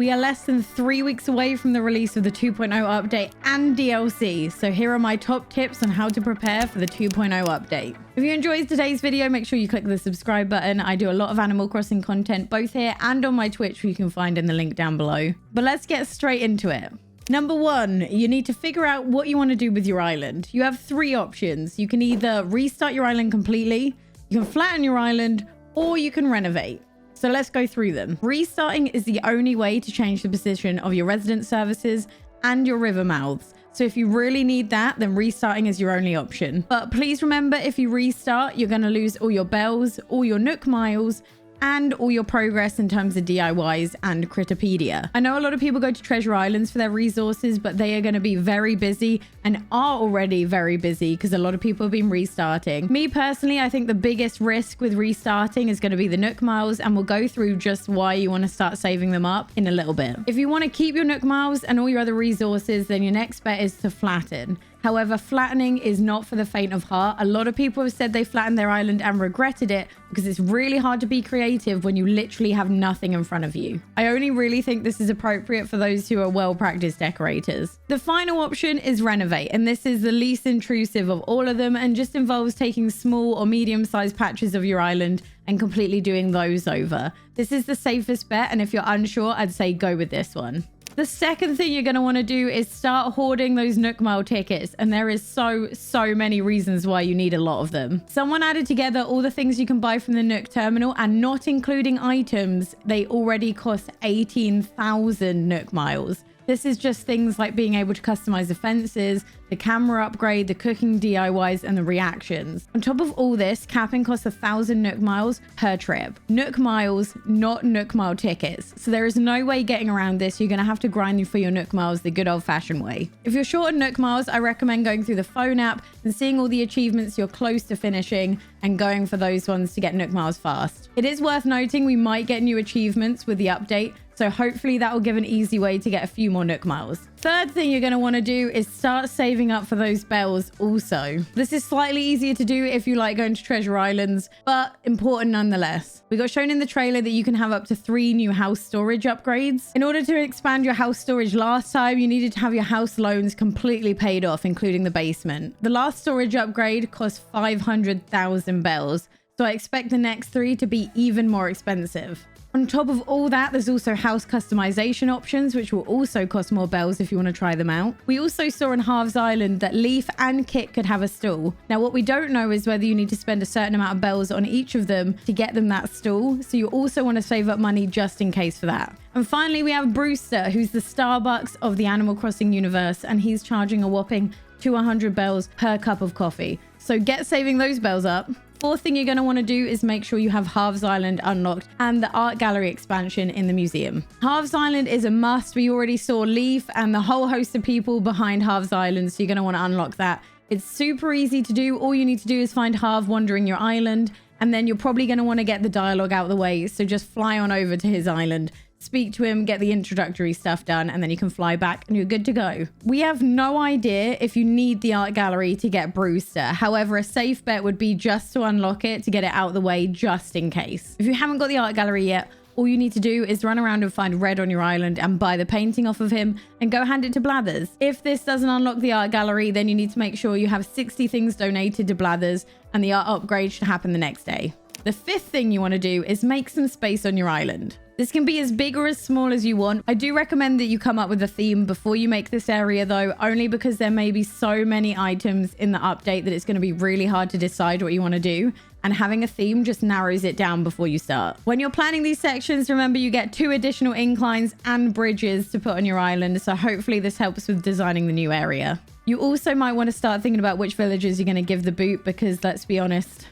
We are less than 3 weeks away from the release of the 2.0 update and DLC, so here are my top tips on how to prepare for the 2.0 update. If you enjoyed today's video, make sure you click the subscribe button. I do a lot of Animal Crossing content both here and on my Twitch, which you can find in the link down below. But let's get straight into it. Number 1, you need to figure out what you want to do with your island. You have 3 options. You can either restart your island completely, you can flatten your island, or you can renovate. So let's go through them. Restarting is the only way to change the position of your resident services and your river mouths. So if you really need that, then restarting is your only option. But please remember, if you restart, you're going to lose all your bells, all your Nook miles, and all your progress in terms of DIYs and Critterpedia. I know a lot of people go to Treasure Islands for their resources, but they are going to be very busy and are already very busy because a lot of people have been restarting. Me personally, I think the biggest risk with restarting is going to be the Nook miles, and we'll go through just why you want to start saving them up in a little bit. If you want to keep your Nook miles and all your other resources, then your next bet is to flatten. However, flattening is not for the faint of heart. A lot of people have said they flattened their island and regretted it because it's really hard to be creative when you literally have nothing in front of you. I only really think this is appropriate for those who are well-practiced decorators. The final option is renovate, and this is the least intrusive of all of them and just involves taking small or medium-sized patches of your island and completely doing those over. This is the safest bet, and if you're unsure, I'd say go with this one. The second thing you're going to want to do is start hoarding those Nook Mile tickets, and there is so many reasons why you need a lot of them. Someone added together all the things you can buy from the Nook terminal, and not including items, they already cost 18,000 Nook Miles. This is just things like being able to customize the fences, the camera upgrade, the cooking DIYs, and the reactions. On top of all this, capping costs 1,000 Nook Miles per trip. Nook Miles, not Nook Mile tickets. So there is no way getting around this. You're going to have to grind for your Nook Miles the good old-fashioned way. If you're short on Nook Miles, I recommend going through the phone app and seeing all the achievements you're close to finishing and going for those ones to get Nook Miles fast. It is worth noting we might get new achievements with the update, so hopefully that will give an easy way to get a few more Nook Miles. Third thing you're going to want to do is start saving up for those bells also. This is slightly easier to do if you like going to Treasure Islands, but important nonetheless. We got shown in the trailer that you can have up to 3 new house storage upgrades. In order to expand your house storage last time, you needed to have your house loans completely paid off, including the basement. The last storage upgrade cost 500,000 bells, so I expect the next 3 to be even more expensive. On top of all that, there's also house customization options, which will also cost more bells if you want to try them out. We also saw on Harv's Island that Leaf and Kit could have a stall. Now, what we don't know is whether you need to spend a certain amount of bells on each of them to get them that stall. So you also want to save up money just in case for that. And finally, we have Brewster, who's the Starbucks of the Animal Crossing universe, and he's charging a whopping 200 bells per cup of coffee. So get saving those bells up. Fourth thing you're going to want to do is make sure you have Harv's Island unlocked and the art gallery expansion in the museum. Harv's Island is a must. We already saw Leaf and the whole host of people behind Harv's Island, so you're going to want to unlock that. It's super easy to do. All you need to do is find Harv wandering your island, and then you're probably going to want to get the dialogue out of the way. So just fly on over to his island, speak to him, get the introductory stuff done, and then you can fly back and you're good to go. We have no idea if you need the art gallery to get Brewster. However, a safe bet would be just to unlock it to get it out of the way just in case. If you haven't got the art gallery yet, all you need to do is run around and find Red on your island and buy the painting off of him and go hand it to Blathers. If this doesn't unlock the art gallery, then you need to make sure you have 60 things donated to Blathers, and the art upgrade should happen the next day. The fifth thing you want to do is make some space on your island. This can be as big or as small as you want. I do recommend that you come up with a theme before you make this area though, only because there may be so many items in the update that it's going to be really hard to decide what you want to do. And having a theme just narrows it down before you start. When you're planning these sections, remember you get 2 additional inclines and bridges to put on your island. So hopefully this helps with designing the new area. You also might want to start thinking about which villagers you're going to give the boot, because let's be honest,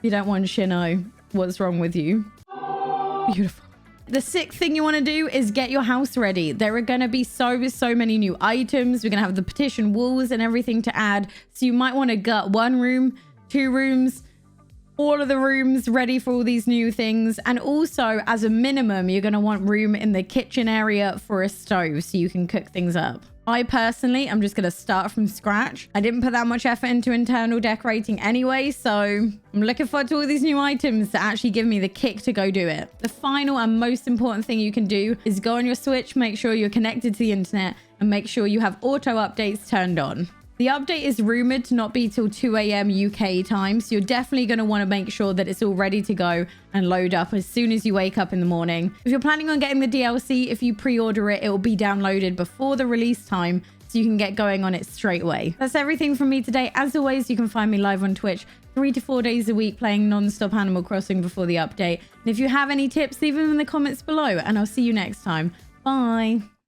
you don't want Shino. What's wrong with you? Beautiful. The sixth thing you want to do is get your house ready. There are going to be so many new items. We're going to have the petition walls and everything to add. So you might want to gut 1 room, 2 rooms, all of the rooms ready for all these new things. And also, as a minimum, you're going to want room in the kitchen area for a stove so you can cook things up. I personally, I'm just going to start from scratch. I didn't put that much effort into internal decorating anyway, so I'm looking forward to all these new items to actually give me the kick to go do it. The final and most important thing you can do is go on your Switch, make sure you're connected to the internet, and make sure you have auto updates turned on. The update is rumored to not be till 2 a.m. UK time, so you're definitely going to want to make sure that it's all ready to go and load up as soon as you wake up in the morning. If you're planning on getting the DLC, if you pre-order it, it will be downloaded before the release time, so you can get going on it straight away. That's everything from me today. As always, you can find me live on Twitch 3 to 4 days a week playing non-stop Animal Crossing before the update. And if you have any tips, leave them in the comments below, and I'll see you next time. Bye.